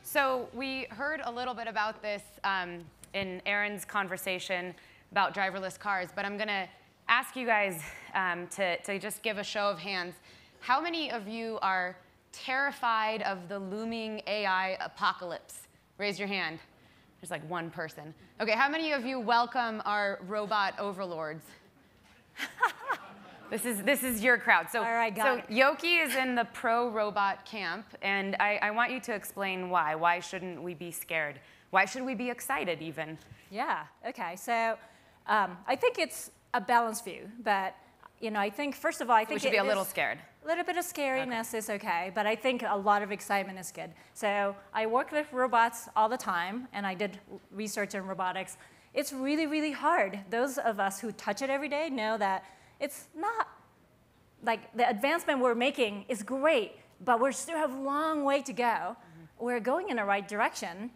So we heard a little bit about this in Aaron's conversation about driverless cars, but I'm going to ask you guys to just give a show of hands. How many of you are terrified of the looming AI apocalypse? Raise your hand. There's like one person. OK, how many of you welcome our robot overlords? This is your crowd. So, all right, so Yoky is in the pro-robot camp, and I want you to explain why. Why shouldn't we be scared? Why should we be excited, even? Yeah, OK. So I think it's a balanced view. But I think, first of all, I think we should be a little scared. A little bit of scariness is OK. But I think a lot of excitement is good. So I work with robots all the time, and I did research in robotics. It's really, really hard. Those of us who touch it every day know that it's not like the advancement we're making is great, but we still have a long way to go. Mm-hmm. We're going in the right direction,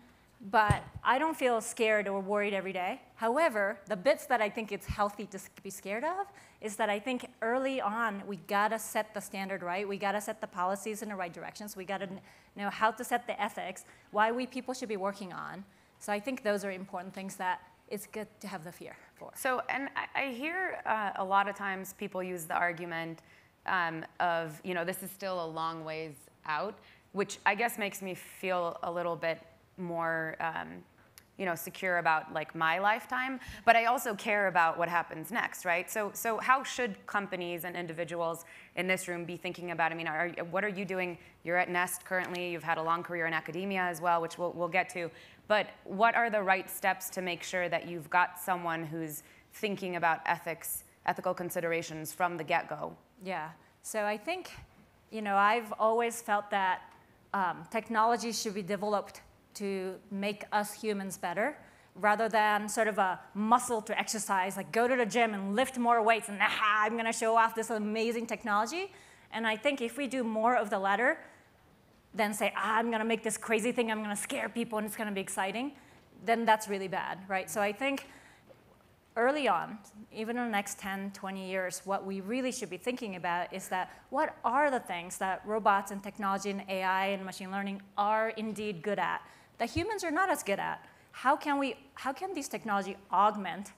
but I don't feel scared or worried every day. However, the bits that I think it's healthy to be scared of is that I think early on we gotta set the standard right. We gotta set the policies in the right directions. We gotta know how to set the ethics, why we people should be working on. So I think those are important things that it's good to have the fear for. So, and I hear a lot of times people use the argument of, this is still a long ways out, which I guess makes me feel a little bit more, secure about like my lifetime. But I also care about what happens next, right? So how should companies and individuals in this room be thinking about? I mean, what are you doing? You're at Nest currently. You've had a long career in academia as well, which we'll get to. But what are the right steps to make sure that you've got someone who's thinking about ethical considerations from the get-go? Yeah. So I think, I've always felt that technology should be developed to make us humans better, rather than sort of a muscle to exercise, like go to the gym and lift more weights, and I'm going to show off this amazing technology. And I think if we do more of the latter, then say, I'm going to make this crazy thing, I'm going to scare people, and it's going to be exciting, then that's really bad, right? So I think early on, even in the next 10, 20 years, what we really should be thinking about is that what are the things that robots and technology and AI and machine learning are indeed good at that humans are not as good at? How can these technology augment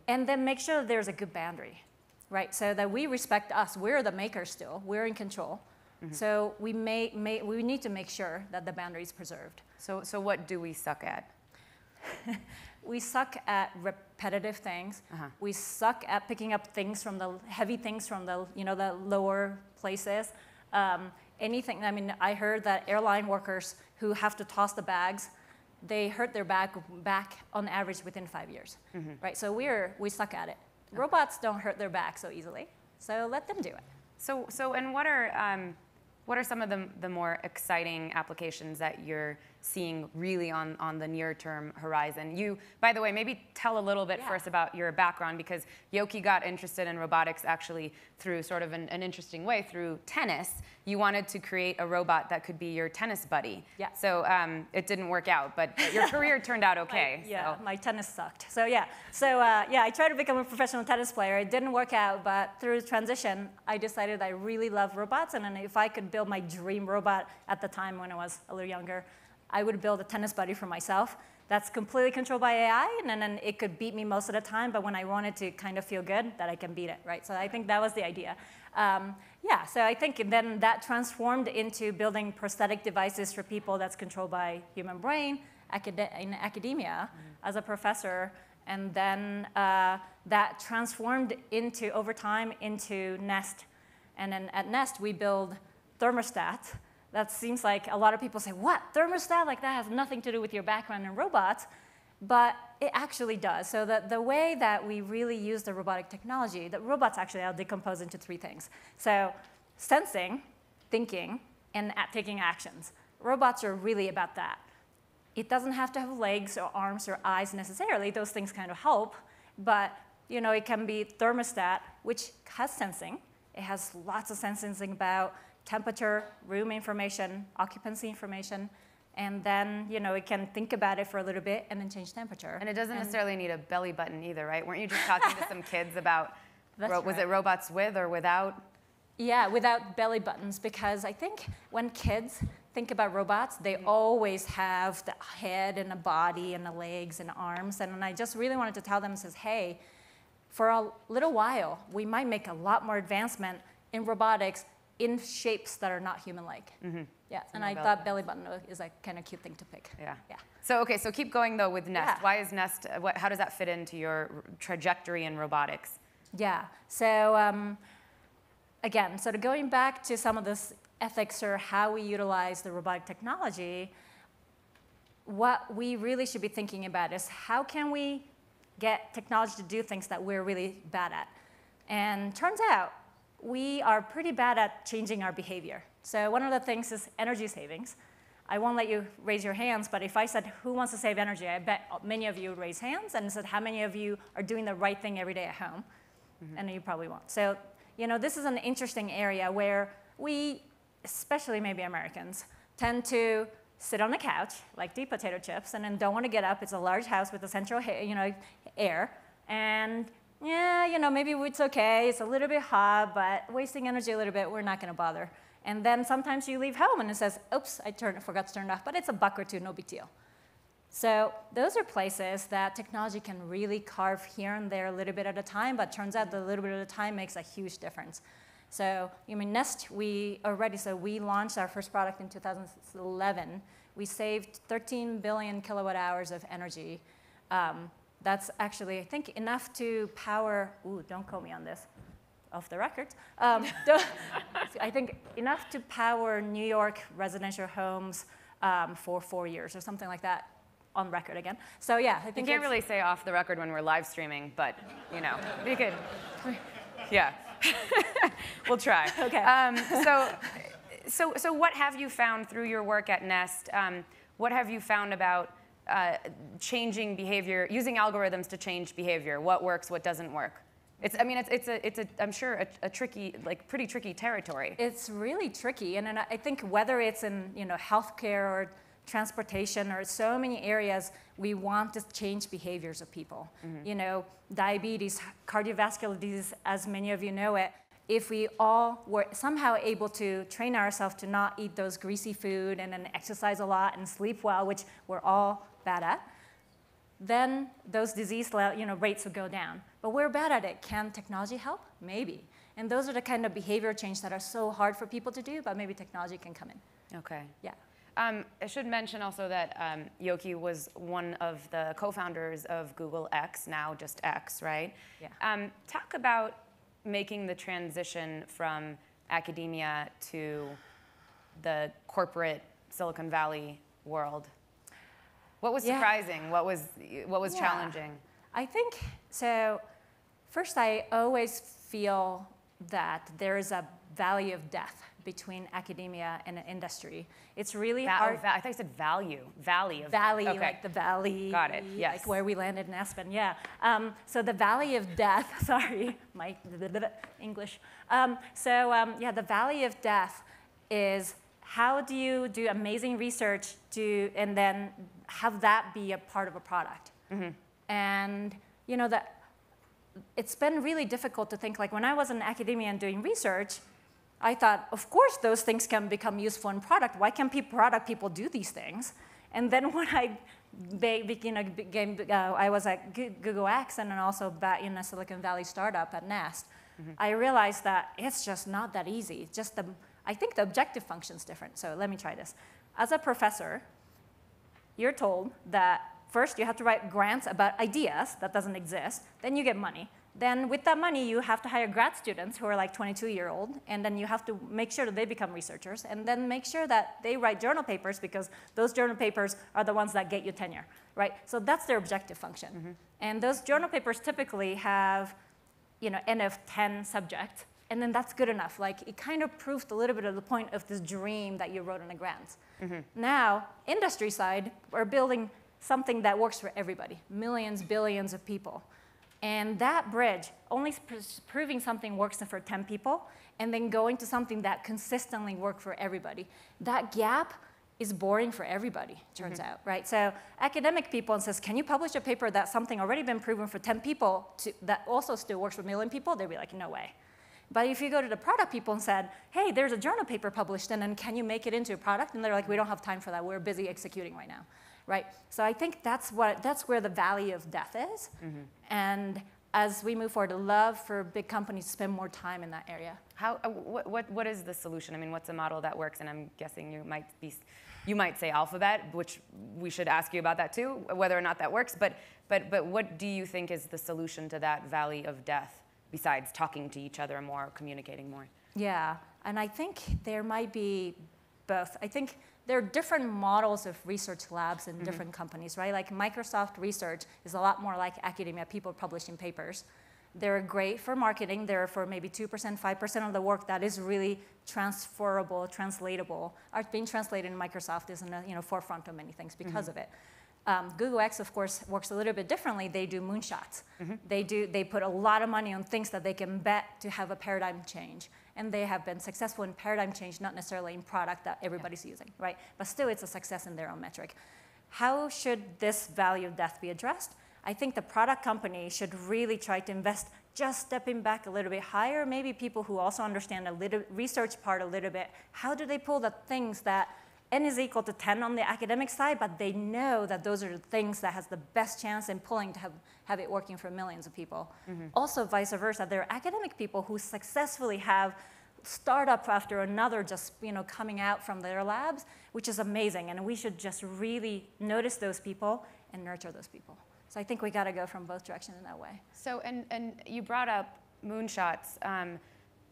and then make sure there's a good boundary, right? So that we respect us. We're the makers still. We're in control. Mm-hmm. So we need to make sure that the boundary is preserved. So what do we suck at? We suck at repetitive things. Uh-huh. We suck at picking up things from the heavy things from the the lower places. Anything. I mean, I heard that airline workers who have to toss the bags, they hurt their back on average within 5 years. Mm-hmm. Right. So we suck at it. Okay. Robots don't hurt their back so easily. So let them do it. So and what are some of the more exciting applications that you're seeing really on the near-term horizon? You, by the way, maybe tell a little bit first about your background, because Yoky got interested in robotics actually through sort of an interesting way, through tennis. You wanted to create a robot that could be your tennis buddy. Yeah. So it didn't work out, but your career turned out okay. My tennis sucked. So I tried to become a professional tennis player. It didn't work out, but through transition, I decided I really love robots, and then if I could build my dream robot at the time when I was a little younger, I would build a tennis buddy for myself that's completely controlled by AI, and then it could beat me most of the time, but when I wanted to kind of feel good, that I can beat it, right? So I think that was the idea. So I think then that transformed into building prosthetic devices for people that's controlled by human brain in academia as a professor, and then that transformed over time into Nest. And then at Nest, we build thermostats. That seems like a lot of people say, what, thermostat? Like that has nothing to do with your background in robots. But it actually does. So the way that we really use the robotic technology, the robots actually I'll decompose into 3 things. So sensing, thinking, and taking actions. Robots are really about that. It doesn't have to have legs or arms or eyes necessarily. Those things kind of help. But it can be thermostat, which has sensing. It has lots of sensing about temperature, room information, occupancy information, and then it can think about it for a little bit and then change temperature. And it doesn't necessarily need a belly button either, right? Weren't you just talking to some kids about, was it robots with or without? Yeah, without belly buttons, because I think when kids think about robots, they always have the head and a body and the legs and arms. And I just really wanted to tell them, says, hey, for a little while, we might make a lot more advancement in robotics in shapes that are not human-like. Yeah, and I thought belly button is a kind of cute thing to pick. Yeah. Yeah. So, okay, so keep going, though, with Nest. Yeah. Why is Nest, how does that fit into your trajectory in robotics? Yeah, so again, sort of going back to some of this ethics or how we utilize the robotic technology, what we really should be thinking about is how can we get technology to do things that we're really bad at? And turns out we are pretty bad at changing our behavior. So one of the things is energy savings. I won't let you raise your hands, but if I said, who wants to save energy, I bet many of you would raise hands and said, how many of you are doing the right thing every day at home? And you probably won't. So, you know, this is an interesting area where we, especially maybe Americans, tend to sit on the couch, like deep potato chips, and then don't want to get up. It's a large house with a central, air. And yeah, you know, maybe it's okay. It's a little bit hot, but wasting energy a little bit, we're not going to bother. And then sometimes you leave home and it says, oops, I forgot to turn it off, but it's a buck or two, no big deal. So those are places that technology can really carve here and there a little bit at a time, but turns out the little bit at a time makes a huge difference. So, you mean Nest, we launched our first product in 2011. We saved 13 billion kilowatt hours of energy. That's actually, I think, enough to power, don't quote me on this, off the record. I think enough to power New York residential homes for 4 years or something like that, on record again. So yeah, I think you can't really say off the record when we're live streaming, but you know, you could. Yeah, we'll try. Okay. So what have you found through your work at Nest? What have you found about changing behavior, using algorithms to change behavior? What works, what doesn't work? I'm sure a tricky, like pretty tricky territory. It's really tricky, and I think whether it's in healthcare or transportation or so many areas, we want to change behaviors of people. You know, diabetes, cardiovascular disease, as many of you know it. If we all were somehow able to train ourselves to not eat those greasy food and then exercise a lot and sleep well, which we're all bad at, then those disease rates would go down. But we're bad at it. Can technology help? Maybe. And those are the kind of behavior change that are so hard for people to do, but maybe technology can come in. Okay. Yeah. I should mention also that Yoky was one of the co-founders of Google X, now just X, right? Yeah. Talk about making the transition from academia to the corporate Silicon Valley world. What was surprising? What was challenging? I think, so first I always feel that there is a valley of death between academia and industry. It's really hard. I thought you said value. Valley. Valley, okay. Like the valley. Got it, yes. Like where we landed in Aspen, yeah. So the valley of death, sorry, my English. Yeah, the valley of death is how do you do amazing research and then have that be a part of a product? And you know, it's been really difficult to think, like when I was in academia and doing research, I thought, of course, those things can become useful in product. Why can't product people do these things? And then when I was at Google X and then also back in a Silicon Valley startup at Nest, I realized that it's just not that easy. I think the objective function is different. So let me try this. As a professor, you're told that first you have to write grants about ideas that doesn't exist. Then you get money. Then with that money, you have to hire grad students who are like 22-year-old, and then you have to make sure that they become researchers, and then make sure that they write journal papers because those journal papers are the ones that get you tenure, right? So that's their objective function. And those journal papers typically have, N of 10 subjects, and then that's good enough. Like it kind of proved a little bit of the point of this dream that you wrote in the grants. Now, industry side, we're building something that works for everybody, millions, billions of people. And that bridge, only proving something works for 10 people, and then going to something that consistently works for everybody. That gap is boring for everybody, turns out, right? So academic people says, can you publish a paper that's something already been proven for 10 people that also still works for a million people? They'd be like, no way. But if you go to the product people and said, hey, there's a journal paper published, and then can you make it into a product? And they're like, we don't have time for that. We're busy executing right now, right? So I think that's where the valley of death is. And as we move forward, I'd love for big companies to spend more time in that area. What is the solution? I mean, what's a model that works? And I'm guessing you might say Alphabet, which we should ask you about that too, whether or not that works. But what do you think is the solution to that valley of death, besides talking to each other more, communicating more? Yeah, and I think there might be both. I think there are different models of research labs in different companies, right? Like Microsoft Research is a lot more like academia, people publishing papers. They're great for marketing. They're for maybe 2%, 5% of the work that is really transferable, translatable. Art being translated in Microsoft is in the forefront of many things because of it. Google X, of course, works a little bit differently. They do moonshots. They put a lot of money on things that they can bet to have a paradigm change. And they have been successful in paradigm change, not necessarily in product that everybody's using, right? But still, it's a success in their own metric. How should this value of death be addressed? I think the product company should really try to invest just stepping back a little bit higher. Maybe people who also understand a little research part a little bit. How do they pull the things that N is equal to 10 on the academic side, but they know that those are the things that has the best chance in pulling to have it working for millions of people. Also, vice versa, there are academic people who successfully have startup after another just coming out from their labs, which is amazing. And we should just really notice those people and nurture those people. So I think we got to go from both directions in that way. So, and you brought up moonshots.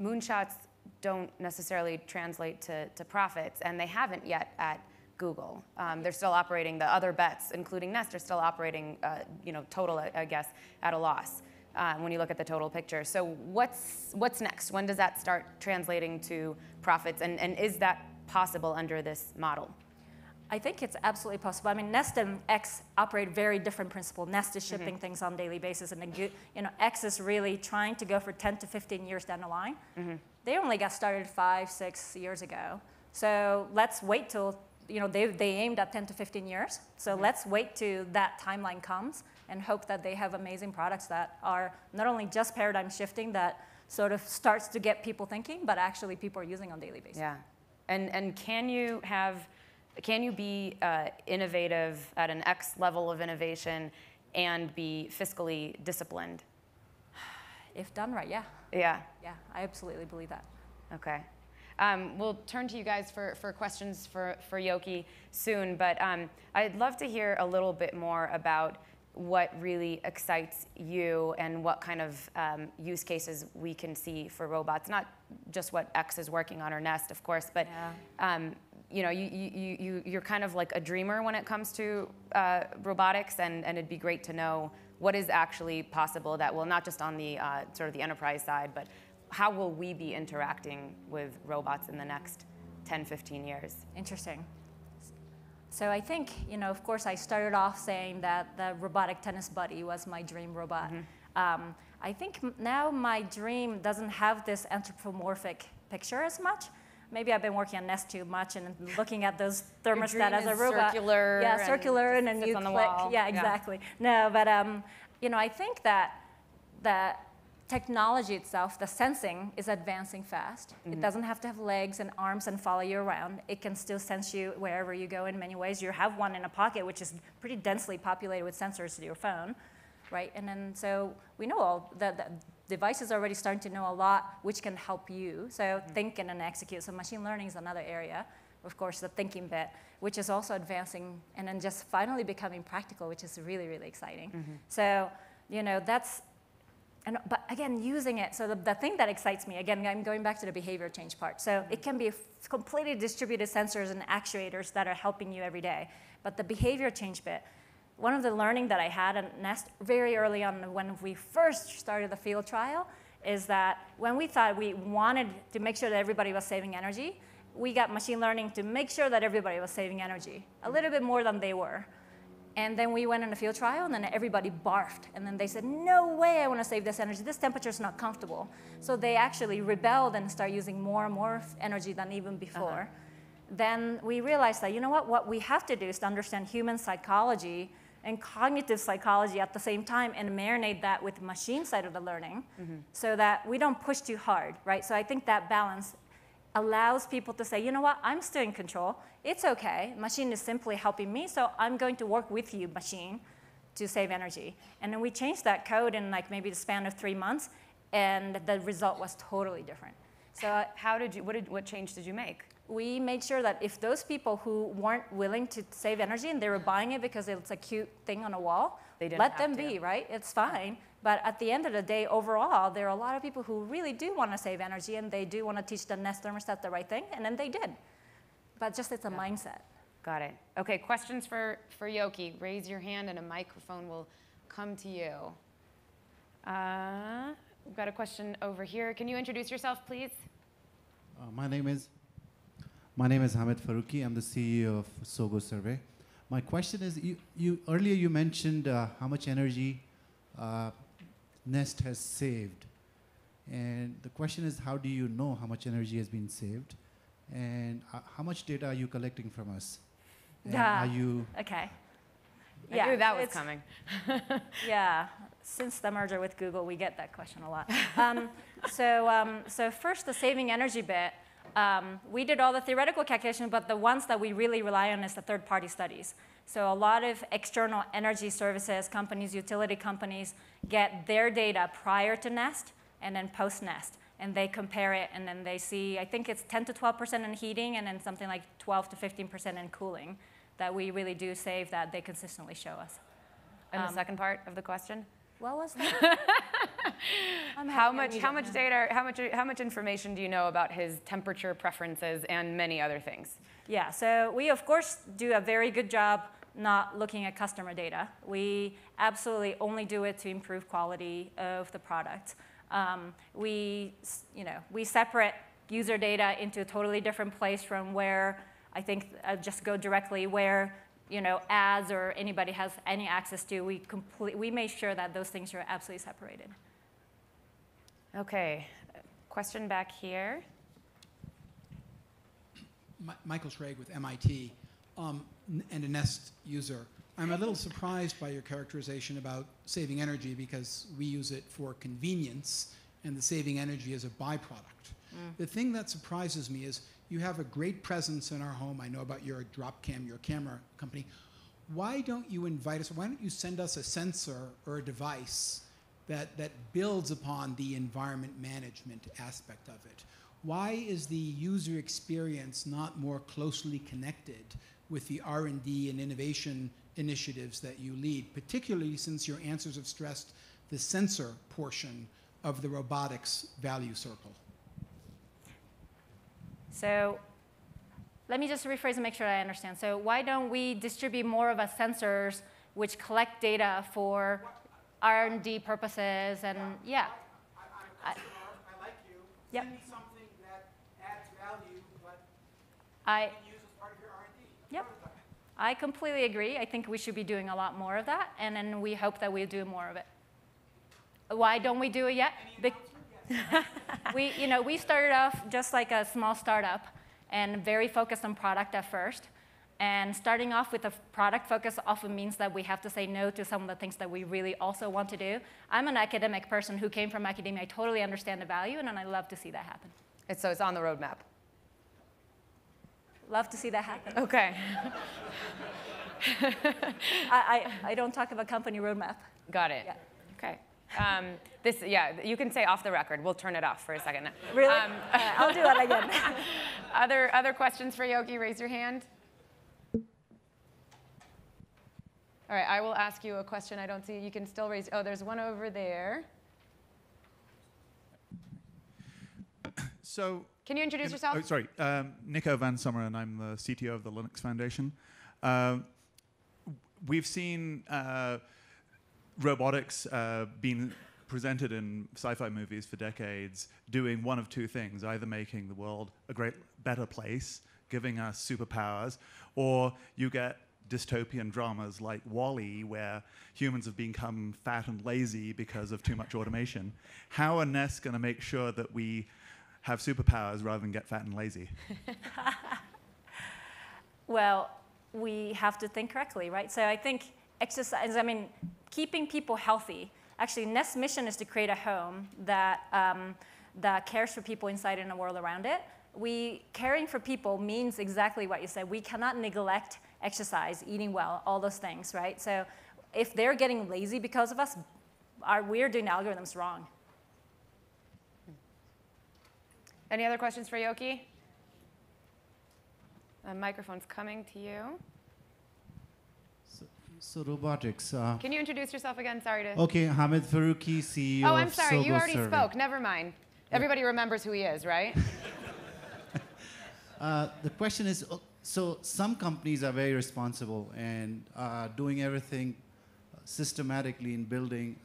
Moonshots don't necessarily translate to profits, and they haven't yet at Google. They're still operating, the other bets, including Nest, are still operating, total, I guess, at a loss when you look at the total picture. So what's next? When does that start translating to profits, and is that possible under this model? I think it's absolutely possible. I mean, Nest and X operate very different principle. Nest is shipping things on a daily basis, and X is really trying to go for 10 to 15 years down the line. They only got started 5, 6 years ago. So let's wait till, they aimed at 10 to 15 years. So let's wait till that timeline comes and hope that they have amazing products that are not only just paradigm shifting, that sort of starts to get people thinking, but actually people are using on a daily basis. Yeah, and can you be innovative at an X level of innovation and be fiscally disciplined? If done right, yeah. Yeah. Yeah, I absolutely believe that. Okay. We'll turn to you guys for questions for Yoky soon, but I'd love to hear a little bit more about what really excites you and what kind of use cases we can see for robots. Not just what X is working on or Nest, of course, but you're kind of like a dreamer when it comes to robotics, and it'd be great to know what is actually possible that will, not just on the sort of the enterprise side, but how will we be interacting with robots in the next 10, 15 years? Interesting. So I think, of course, I started off saying that the robotic tennis buddy was my dream robot. I think now my dream doesn't have this anthropomorphic picture as much. Maybe I've been working on Nest too much and looking at those thermostat as a robot. Circular. Yeah, circular, and then you click. Wall. Yeah, exactly. No, but I think that the technology itself, the sensing, is advancing fast. It doesn't have to have legs and arms and follow you around. It can still sense you wherever you go in many ways. You have one in a pocket, which is pretty densely populated with sensors to your phone, right? And then so we know all the device is already starting to know a lot, which can help you. So think and then execute. So machine learning is another area. Of course, the thinking bit, which is also advancing and then just finally becoming practical, which is really, really exciting. So, that's, but again, using it. So the thing that excites me, again, I'm going back to the behavior change part. So it can be completely distributed sensors and actuators that are helping you every day. But the behavior change bit, one of the learning that I had at Nest very early on when we first started the field trial is that when we thought we wanted to make sure that everybody was saving energy, we got machine learning to make sure that everybody was saving energy, a little bit more than they were. And then we went in a field trial, and then everybody barfed. And then they said, no way I want to save this energy. This temperature is not comfortable. So they actually rebelled and started using more and more energy than even before. Then we realized that, what we have to do is to understand human psychology and cognitive psychology at the same time and marinate that with machine side of the learning so that we don't push too hard, right? So I think that balance allows people to say, you know what, I'm still in control. It's okay. Machine is simply helping me, so I'm going to work with you, machine, to save energy. And then we changed that code in like maybe the span of 3 months, and the result was totally different. So what change did you make? we made sure that if those people who weren't willing to save energy and they were buying it because it's a cute thing on a wall, let them be, right? It's fine. But at the end of the day, overall, there are a lot of people who really do want to save energy, and they do want to teach the Nest thermostat the right thing, and then they did. But just it's a mindset. Got it. Okay, questions for Yoky. Raise your hand and a microphone will come to you. We've got a question over here. Can you introduce yourself, please? My name is Hamid Faruqi. I'm the CEO of Sogo Survey. My question is, earlier you mentioned how much energy Nest has saved. And the question is, how do you know how much energy has been saved? And how much data are you collecting from us? And are you... Okay. I knew that was coming. Yeah. Since the merger with Google, we get that question a lot. So first, the saving energy bit. We did all the theoretical calculation, but the ones that we really rely on is the third-party studies. So a lot of external energy services companies, utility companies, get their data prior to Nest and then post-Nest. And they compare it, and then they see, I think it's 10 to 12% in heating, and then something like 12 to 15% in cooling, that we really do save that they consistently show us. And the second part of the question? What was that? How much information do you know about his temperature preferences and many other things? Yeah, so we of course do a very good job not looking at customer data. We absolutely only do it to improve quality of the product. We separate user data into a totally different place from where I think just go directly where ads or anybody has any access to. We make sure that those things are absolutely separated. Okay, question back here. Michael Schrag with MIT, and a Nest user. I'm a little surprised by your characterization about saving energy because we use it for convenience and the saving energy is a byproduct. The thing that surprises me is you have a great presence in our home. I know about your Dropcam, your camera company. Why don't you invite us, why don't you send us a sensor or a device that builds upon the environment management aspect of it? Why is the user experience not more closely connected with the R&D and innovation initiatives that you lead, particularly since your answers have stressed the sensor portion of the robotics value circle? So let me just rephrase and make sure I understand. So why don't we distribute more of our sensors which collect data for R&D purposes and, yeah. I'm a customer, I like you. Yep. Send me something that adds value, but I you can use as part of your R&D. Yep. I completely agree. I think we should be doing a lot more of that, and then we hope that we do more of it. Why don't we do it yet? We started off just like a small startup and very focused on product at first. And starting off with a product focus often means that we have to say no to some of the things that we really also want to do. I'm an academic person who came from academia. I totally understand the value, and I love to see that happen. So it's on the roadmap. Love to see that happen. Okay. I don't talk about company roadmap. Got it. Yeah. Okay. You can say off the record. We'll turn it off for a second. Really? I'll do it again. Other questions for Yoky? Raise your hand. All right, I will ask you a question. I don't see. You can still raise. Oh, there's one over there. So. Can you introduce yourself? Oh, sorry. Nico Van Sommer, and I'm the CTO of the Linux Foundation. We've seen robotics being presented in sci-fi movies for decades, doing one of two things: either making the world a better place, giving us superpowers, or you get dystopian dramas like WALL-E, where humans have become fat and lazy because of too much automation. How are Nest going to make sure that we have superpowers rather than get fat and lazy? Well, we have to think correctly, right? So I think exercise, I mean, keeping people healthy. Actually, Nest's mission is to create a home that, that cares for people inside and the world around it. Caring for people means exactly what you said. We cannot neglect exercise, eating well, all those things, right? So if they're getting lazy because of us, we're doing the algorithms wrong. Any other questions for Yoky? The microphone's coming to you. So robotics. Can you introduce yourself again? Sorry to. Okay, Hamid Faruqi, CEO Oh, I'm of sorry. Sogo You already Survey. spoke. Never mind. Everybody remembers who he is, right? The question is, so some companies are very responsible and doing everything systematically in building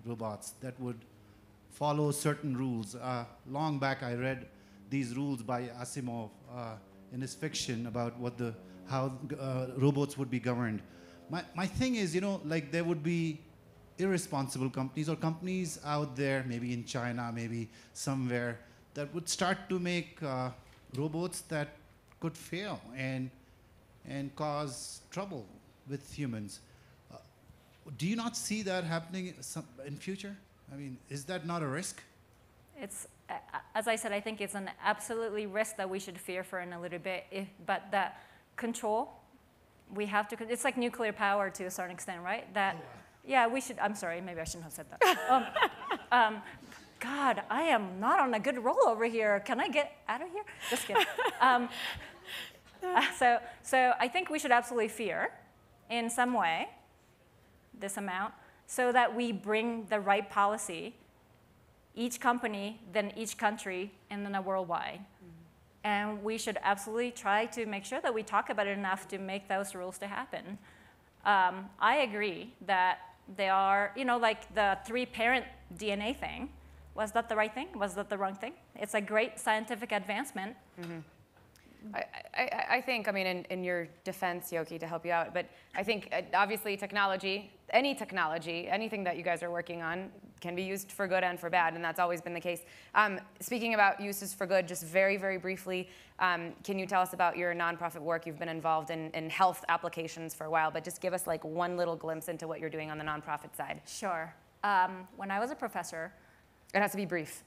robots that would follow certain rules. Long back, I read these rules by Asimov in his fiction about how robots would be governed. My thing is, like there would be irresponsible companies or companies out there, maybe in China, maybe somewhere, that would start to make robots that could fail and cause trouble with humans. Do you not see that happening in future? I mean, is that not a risk? It's, as I said, I think it's an absolutely risk that we should fear for in a little bit, but that control, we have to, it's like nuclear power to a certain extent, right? That, yeah, we should, I'm sorry, maybe I shouldn't have said that. God, I am not on a good roll over here. Can I get out of here? Just kidding. So I think we should absolutely fear in some way this amount so that we bring the right policy, each company, then each country, and then a worldwide. And we should absolutely try to make sure that we talk about it enough to make those rules to happen. I agree that they are, like the 3-parent DNA thing. Was that the right thing? Was that the wrong thing? It's a great scientific advancement. Mm-hmm. I think, I mean, in your defense, Yoky, to help you out, but I think obviously technology, anything that you guys are working on can be used for good and for bad, and that's always been the case. Speaking about uses for good, just very, very briefly, can you tell us about your nonprofit work? You've been involved in health applications for a while, but just give us like one little glimpse into what you're doing on the nonprofit side. Sure. When I was a professor. It has to be brief.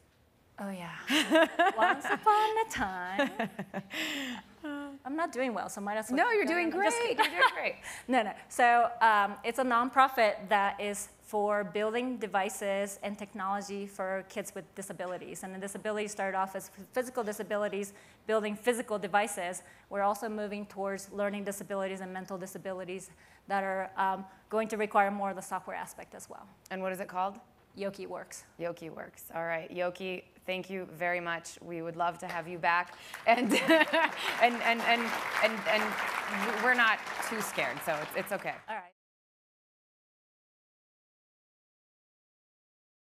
Oh, yeah. Once upon a time. I'm not doing well, so might as well. No, you're doing great. You're doing great. No. So it's a nonprofit that is for building devices and technology for kids with disabilities. And the disabilities started off as physical disabilities, building physical devices. We're also moving towards learning disabilities and mental disabilities that are going to require more of the software aspect as well. And what is it called? Yoky Works. Yoky Works. All right, Yoky, thank you very much. We would love to have you back, and and we're not too scared, so it's okay. All right.